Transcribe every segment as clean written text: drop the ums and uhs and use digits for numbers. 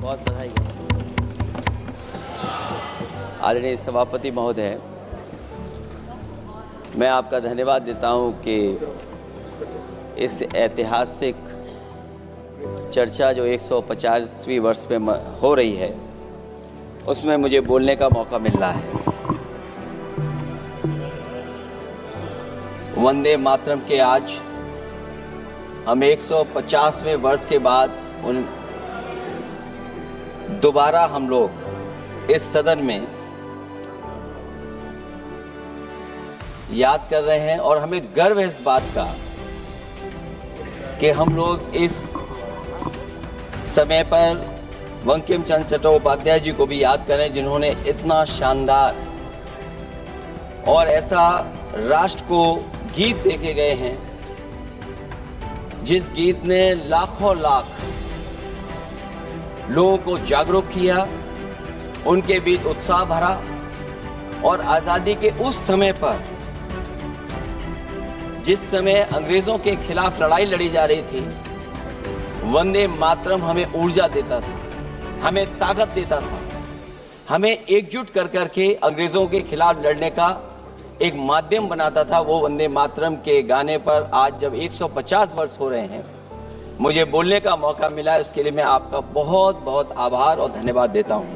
बहुत बधाई। आदरणीय सभापति महोदय, मैं आपका धन्यवाद देता हूं कि इस ऐतिहासिक चर्चा जो 150वीं वर्ष में हो रही है उसमें मुझे बोलने का मौका मिल रहा है। वंदे मातरम के आज हम 150वें वर्ष के बाद दोबारा हम लोग इस सदन में याद कर रहे हैं और हमें गर्व है इस बात का कि हम लोग इस समय पर बंकिम चंद्र चट्टोपाध्याय जी को भी याद करें, जिन्होंने इतना शानदार और ऐसा राष्ट्र को गीत देके गए हैं जिस गीत ने लाखों लाख लोगों को जागरूक किया, उनके बीच उत्साह भरा और आजादी के उस समय पर जिस समय अंग्रेजों के खिलाफ लड़ाई लड़ी जा रही थी, वंदे मातरम हमें ऊर्जा देता था, हमें ताकत देता था, हमें एकजुट कर करके अंग्रेजों के खिलाफ लड़ने का एक माध्यम बनाता था। वो वंदे मातरम के गाने पर आज जब 150 वर्ष हो रहे हैं, मुझे बोलने का मौका मिला है, उसके लिए मैं आपका बहुत बहुत आभार और धन्यवाद देता हूं।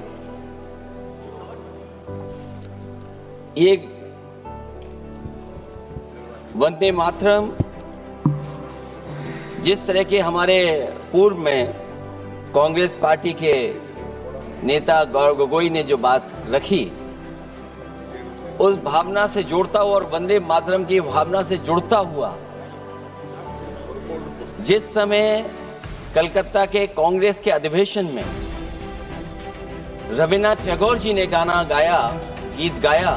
ये वंदे मातरम जिस तरह के हमारे पूर्व में कांग्रेस पार्टी के नेता गौरव गोगोई ने जो बात रखी, उस भावना से जुड़ता हुआ और वंदे मातरम की भावना से जुड़ता हुआ जिस समय कलकत्ता के कांग्रेस के अधिवेशन में रविन्द्रनाथ टैगोर जी ने गाना गाया, गीत गाया,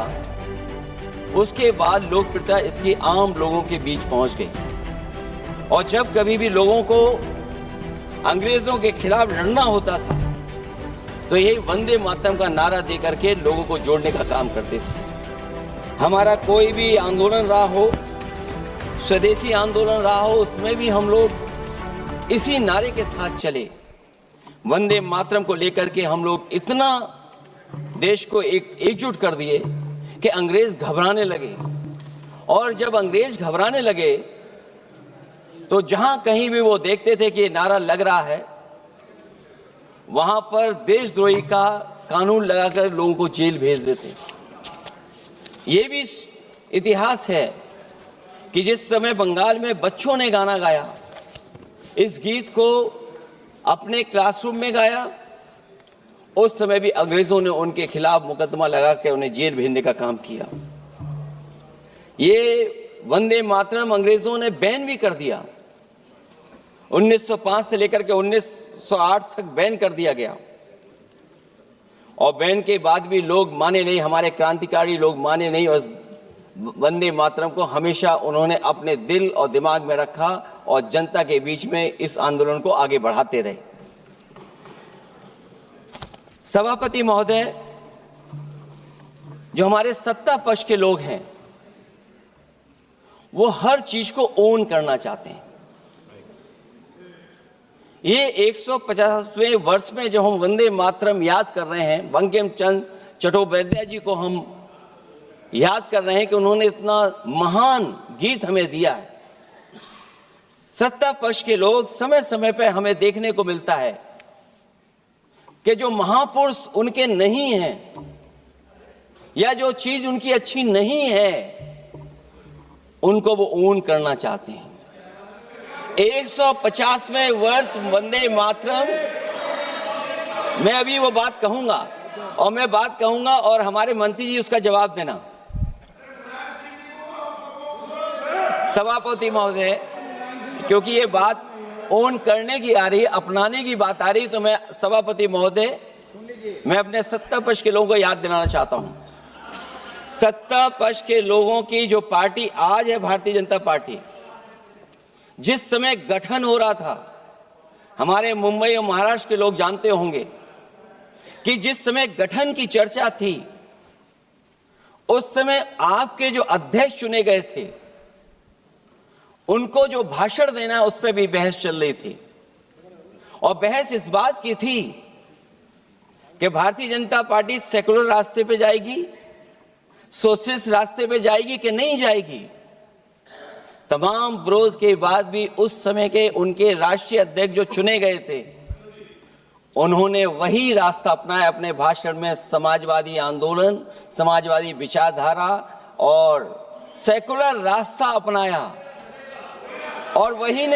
उसके बाद लोकप्रियता इसकी आम लोगों के बीच पहुंच गई। और जब कभी भी लोगों को अंग्रेजों के खिलाफ लड़ना होता था तो यही वंदे मातरम का नारा देकर के लोगों को जोड़ने का काम करते थे। हमारा कोई भी आंदोलन रहा हो, स्वदेशी आंदोलन रहा हो, उसमें भी हम लोग इसी नारे के साथ चले। वंदे मातरम को लेकर के हम लोग इतना देश को एकजुट कर दिए कि अंग्रेज घबराने लगे। और जब अंग्रेज घबराने लगे तो जहां कहीं भी वो देखते थे कि ये नारा लग रहा है, वहां पर देशद्रोही का कानून लगाकर लोगों को जेल भेज देते। ये भी इतिहास है कि जिस समय बंगाल में बच्चों ने गाना गाया, इस गीत को अपने क्लासरूम में गाया, उस समय भी अंग्रेजों ने उनके खिलाफ मुकदमा लगा के उन्हें जेल भेजने का काम किया। ये वंदे मातरम अंग्रेजों ने बैन भी कर दिया। 1905 से लेकर के 1908 तक बैन कर दिया गया और बैन के बाद भी लोग माने नहीं, हमारे क्रांतिकारी लोग माने नहीं और वंदे मातरम को हमेशा उन्होंने अपने दिल और दिमाग में रखा और जनता के बीच में इस आंदोलन को आगे बढ़ाते रहे। सभापति महोदय, जो हमारे सत्ता पक्ष के लोग हैं वो हर चीज को ओन करना चाहते हैं। ये 150वें वर्ष में जब हम वंदे मातरम याद कर रहे हैं, बंकिम चंद्र चट्टोपाध्याय जी को हम याद कर रहे हैं कि उन्होंने इतना महान गीत हमें दिया है। सत्ता पक्ष के लोग समय समय पर हमें देखने को मिलता है कि जो महापुरुष उनके नहीं हैं या जो चीज उनकी अच्छी नहीं है, उनको वो ओन करना चाहते हैं। 150वें वर्ष वंदे मातरम, मैं अभी वो बात कहूंगा और मैं बात कहूंगा और हमारे मंत्री जी उसका जवाब देना। सभापति महोदय, क्योंकि ये बात ओन करने की आ रही है, अपनाने की बात आ रही है, तो मैं सभापति महोदय, मैं अपने सत्ता पक्ष के लोगों को याद दिलाना चाहता हूं। सत्ता पक्ष के लोगों की जो पार्टी आज है, भारतीय जनता पार्टी, जिस समय गठन हो रहा था, हमारे मुंबई और महाराष्ट्र के लोग जानते होंगे कि जिस समय गठन की चर्चा थी, उस समय आपके जो अध्यक्ष चुने गए थे, उनको जो भाषण देना है उस पर भी बहस चल रही थी। और बहस इस बात की थी कि भारतीय जनता पार्टी सेकुलर रास्ते पे जाएगी, सोशलिस्ट रास्ते पे जाएगी कि नहीं जाएगी। तमाम विरोध के बाद भी उस समय के उनके राष्ट्रीय अध्यक्ष जो चुने गए थे, उन्होंने वही रास्ता अपनाया। अपने भाषण में समाजवादी आंदोलन, समाजवादी विचारधारा और सेकुलर रास्ता अपनाया। और वही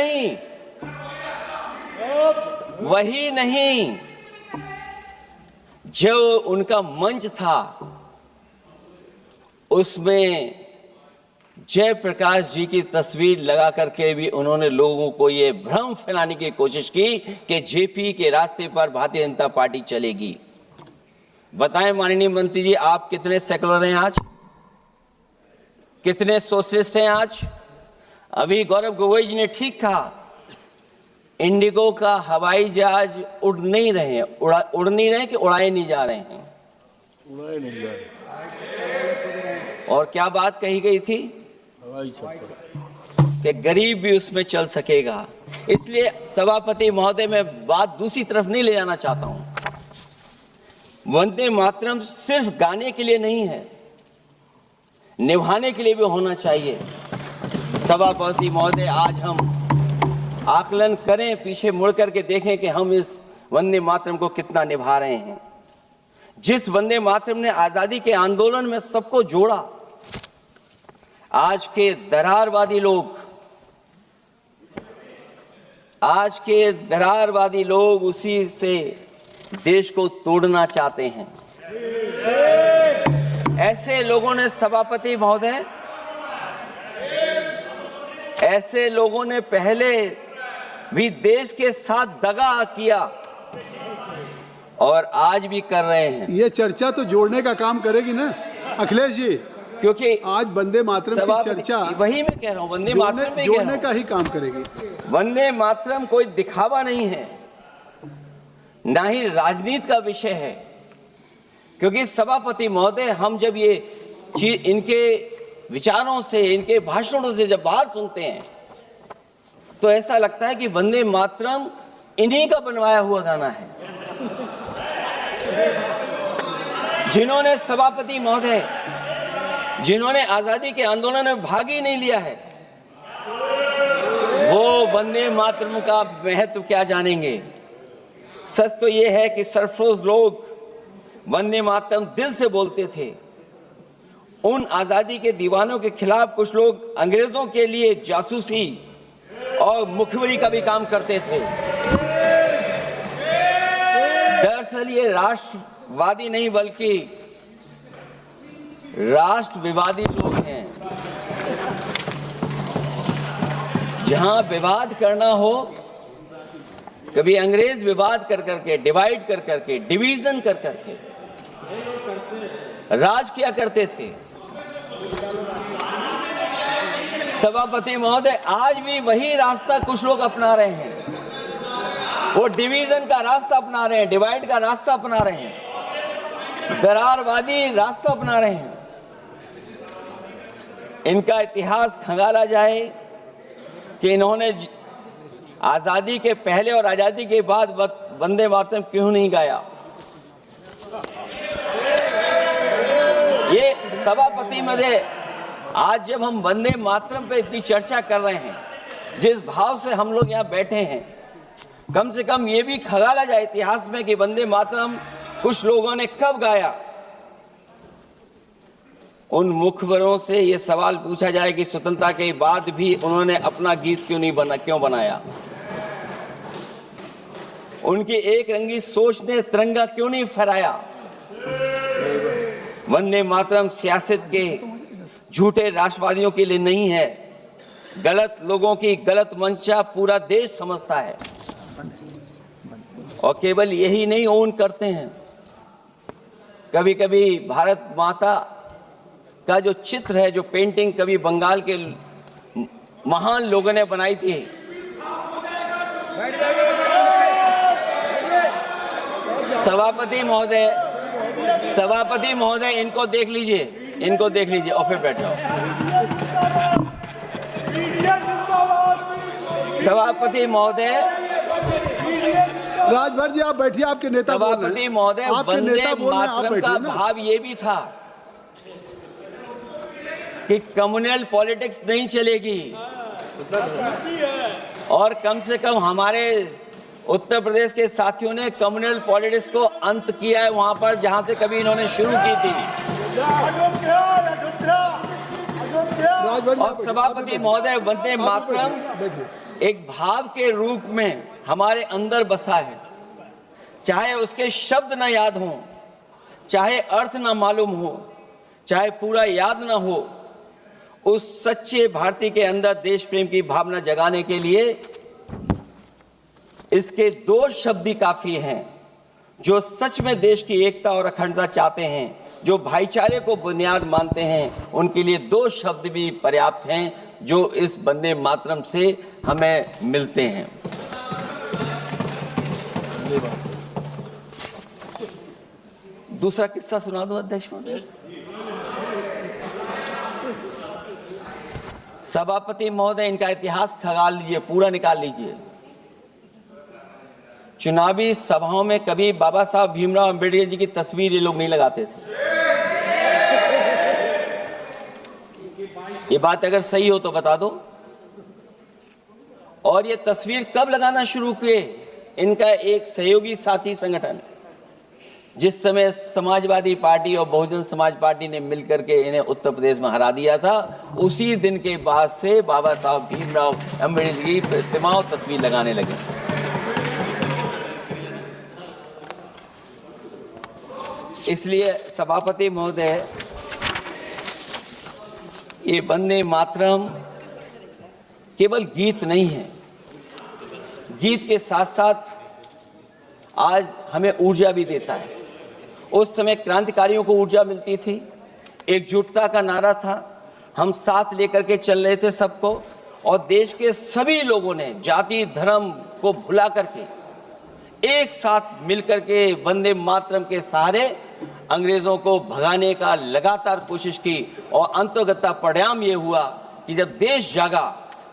नहीं, जो उनका मंच था उसमें जयप्रकाश जी की तस्वीर लगा करके भी उन्होंने लोगों को ये भ्रम फैलाने की कोशिश की कि जेपी के रास्ते पर भारतीय जनता पार्टी चलेगी। बताएं माननीय मंत्री जी, आप कितने सेकुलर हैं आज, कितने सोशलिस्ट हैं आज? अभी गौरव गोगोई जी ने ठीक कहा, इंडिगो का हवाई जहाज उड़ नहीं रहे हैं, उड़ नहीं रहे कि उड़ाए नहीं जा रहे हैं? उड़ाए नहीं जा रहे। और क्या बात कही गई थी कि गरीब भी उसमें चल सकेगा। इसलिए सभापति महोदय, मैं बात दूसरी तरफ नहीं ले जाना चाहता हूं। वंदे मातरम सिर्फ गाने के लिए नहीं है, निभाने के लिए भी होना चाहिए। सभापति महोदय, आज हम आकलन करें, पीछे मुड़ करके देखें कि हम इस वंदे मातरम को कितना निभा रहे हैं। जिस वंदे मातरम ने आजादी के आंदोलन में सबको जोड़ा, आज के दरारवादी लोग उसी से देश को तोड़ना चाहते हैं। ऐसे लोगों ने, सभापति महोदय, ऐसे लोगों ने पहले भी देश के साथ दगा किया और आज भी कर रहे हैं। ये चर्चा तो जोड़ने का काम करेगी ना अखिलेश जी, क्योंकि आज वंदे मातरम की चर्चा, वही मैं कह रहा हूँ, वंदे मातरम में जोड़ने का ही काम करेगी। वंदे मातरम कोई दिखावा नहीं है, ना ही राजनीति का विषय है। क्योंकि सभापति महोदय, हम जब ये चीज इनके विचारों से, इनके भाषणों से जब बाहर सुनते हैं तो ऐसा लगता है कि वंदे मातरम इन्हीं का बनवाया हुआ गाना है। जिन्होंने, सभापति महोदय, जिन्होंने आजादी के आंदोलन में भाग ही नहीं लिया है, वो वंदे मातरम का महत्व क्या जानेंगे। सच तो ये है कि सरफरोश लोग वंदे मातरम दिल से बोलते थे। उन आजादी के दीवानों के खिलाफ कुछ लोग अंग्रेजों के लिए जासूसी और मुखबिरी का भी काम करते थे। दरअसल ये राष्ट्रवादी नहीं बल्कि राष्ट्र विवादी लोग हैं। जहां विवाद करना हो, कभी अंग्रेज विवाद कर करके, डिवाइड कर करके, डिवीजन कर करके राज किया करते थे। सभापति महोदय, आज भी वही रास्ता कुछ लोग अपना रहे हैं। वो डिवीजन का रास्ता अपना रहे हैं, डिवाइड का रास्ता अपना रहे हैं, दरारवादी रास्ता अपना रहे हैं। इनका इतिहास खंगाला जाए कि इन्होंने आजादी के पहले और आजादी के बाद वंदे मातरम क्यों नहीं गाया। ये सभापति महोदय, आज जब हम वंदे मातरम पे इतनी चर्चा कर रहे हैं, जिस भाव से हम लोग यहाँ बैठे हैं, कम से कम ये भी खंगाला जाए इतिहास में कि वंदे मातरम कुछ लोगों ने कब गाया। उन मुखबरों से ये सवाल पूछा जाए कि स्वतंत्रता के बाद भी उन्होंने अपना गीत क्यों बनाया। उनकी एक रंगी सोच ने तिरंगा क्यों नहीं फहराया। वंदे मातरम सियासत के झूठे राष्ट्रवादियों के लिए नहीं है, गलत लोगों की गलत मंशा पूरा देश समझता है। और केवल यही नहीं ओन करते हैं, कभी कभी भारत माता का जो चित्र है, जो पेंटिंग कभी बंगाल के महान लोगों ने बनाई थी, सभापति महोदय इनको देख लीजिए और फिर बैठो। सभापति महोदय राजभर जी आप बैठिए, आपके नेता बोल रहे हैं। सभापति महोदय, आपके वंदे नेता बोल रहे हैं, आप मातरम का बैठिए ना। भाव ये भी था कि कम्युनल पॉलिटिक्स नहीं चलेगी, और कम से कम हमारे उत्तर प्रदेश के साथियों ने कम्युनल पॉलिटिक्स को अंत किया है वहां पर जहां से कभी इन्होंने शुरू की थी। राजभर जी, और सभापति महोदय, वंदे मातरम बैठिए। एक भाव के रूप में हमारे अंदर बसा है, चाहे उसके शब्द न याद हों, चाहे अर्थ न मालूम हो, चाहे पूरा याद न हो, उस सच्चे भारतीय के अंदर देश प्रेम की भावना जगाने के लिए इसके दो शब्द ही काफी हैं। जो सच में देश की एकता और अखंडता चाहते हैं, जो भाईचारे को बुनियाद मानते हैं, उनके लिए दो शब्द भी पर्याप्त हैं जो इस वंदे मातरम से हमें मिलते हैं। दूसरा किस्सा सुना दो अध्यक्ष महोदय। सभापति महोदय, इनका इतिहास खंगाल लीजिए, पूरा निकाल लीजिए। चुनावी सभाओं में कभी बाबा साहब भीमराव अंबेडकर जी की तस्वीर ये लोग नहीं लगाते थे। ये बात अगर सही हो तो बता दो। और ये तस्वीर कब लगाना शुरू किए? इनका एक सहयोगी साथी संगठन, जिस समय समाजवादी पार्टी और बहुजन समाज पार्टी ने मिलकर के इन्हें उत्तर प्रदेश में हरा दिया था, उसी दिन के बाद से बाबा साहब भीमराव अंबेडकर की प्रतिमा और तस्वीर लगाने लगे। इसलिए सभापति महोदय, ये वंदे मातरम केवल गीत नहीं है, गीत के साथ साथ आज हमें ऊर्जा भी देता है। उस समय क्रांतिकारियों को ऊर्जा मिलती थी, एकजुटता का नारा था, हम साथ लेकर के चल रहे थे सबको, और देश के सभी लोगों ने जाति धर्म को भुला करके एक साथ मिलकर के वंदे मातरम के सहारे अंग्रेजों को भगाने का लगातार कोशिश की। और अंततः परिणाम ये हुआ कि जब देश जागा,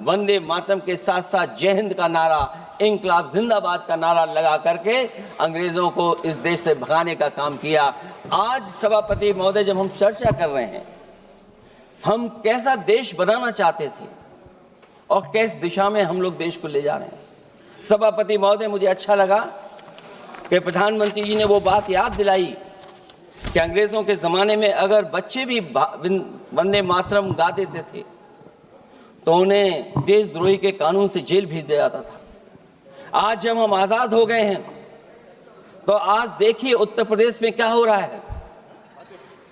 वंदे मातरम के साथ साथ जय हिंद का नारा, इंकलाब जिंदाबाद का नारा लगा करके अंग्रेजों को इस देश से भगाने का काम किया। आज सभापति महोदय, जब हम चर्चा कर रहे हैं, हम कैसा देश बनाना चाहते थे और किस दिशा में हम लोग देश को ले जा रहे हैं। सभापति महोदय, मुझे अच्छा लगा कि प्रधानमंत्री जी ने वो बात याद दिलाई कि अंग्रेजों के जमाने में अगर बच्चे भी वंदे मातरम गा देते थे तो उन्हें देशद्रोही के कानून से जेल भेज दिया जाता था। आज जब हम आजाद हो गए हैं तो आज देखिए उत्तर प्रदेश में क्या हो रहा है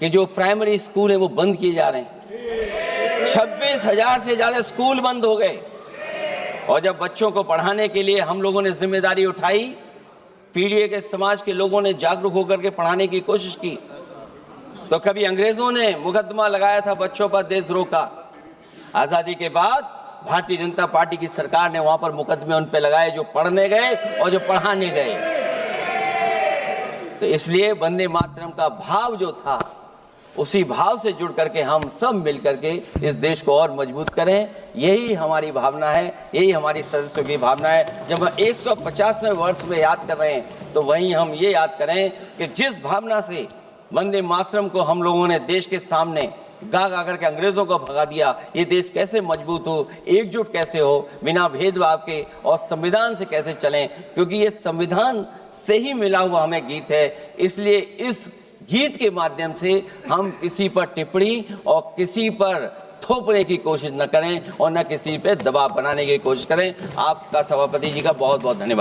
कि जो प्राइमरी स्कूल है वो बंद किए जा रहे हैं। 26,000 से ज्यादा स्कूल बंद हो गए। और जब बच्चों को पढ़ाने के लिए हम लोगों ने जिम्मेदारी उठाई, पीढ़ी के समाज के लोगों ने जागरूक होकर के पढ़ाने की कोशिश की, तो कभी अंग्रेजों ने मुकदमा लगाया था बच्चों पर देशद्रोह का। आजादी के बाद भारतीय जनता पार्टी की सरकार ने वहां पर मुकदमे उन पे लगाए जो पढ़ने गए और जो पढ़ाने गए। तो इसलिए वंदे मातरम का भाव जो था, उसी भाव से जुड़ करके हम सब मिल करके इस देश को और मजबूत करें। यही हमारी भावना है, यही हमारी सदस्यों की भावना है। जब हम 150वें वर्ष में याद कर रहे हैं तो वहीं हम ये याद करें कि जिस भावना से वंदे मातरम को हम लोगों ने देश के सामने गा गा करके अंग्रेजों को भगा दिया, ये देश कैसे मजबूत हो, एकजुट कैसे हो, बिना भेदभाव के, और संविधान से कैसे चलें, क्योंकि ये संविधान से ही मिला हुआ हमें गीत है। इसलिए इस गीत के माध्यम से हम किसी पर टिप्पणी और किसी पर थोपने की कोशिश न करें और न किसी पे दबाव बनाने की कोशिश करें। आपका सभापति जी का बहुत बहुत धन्यवाद।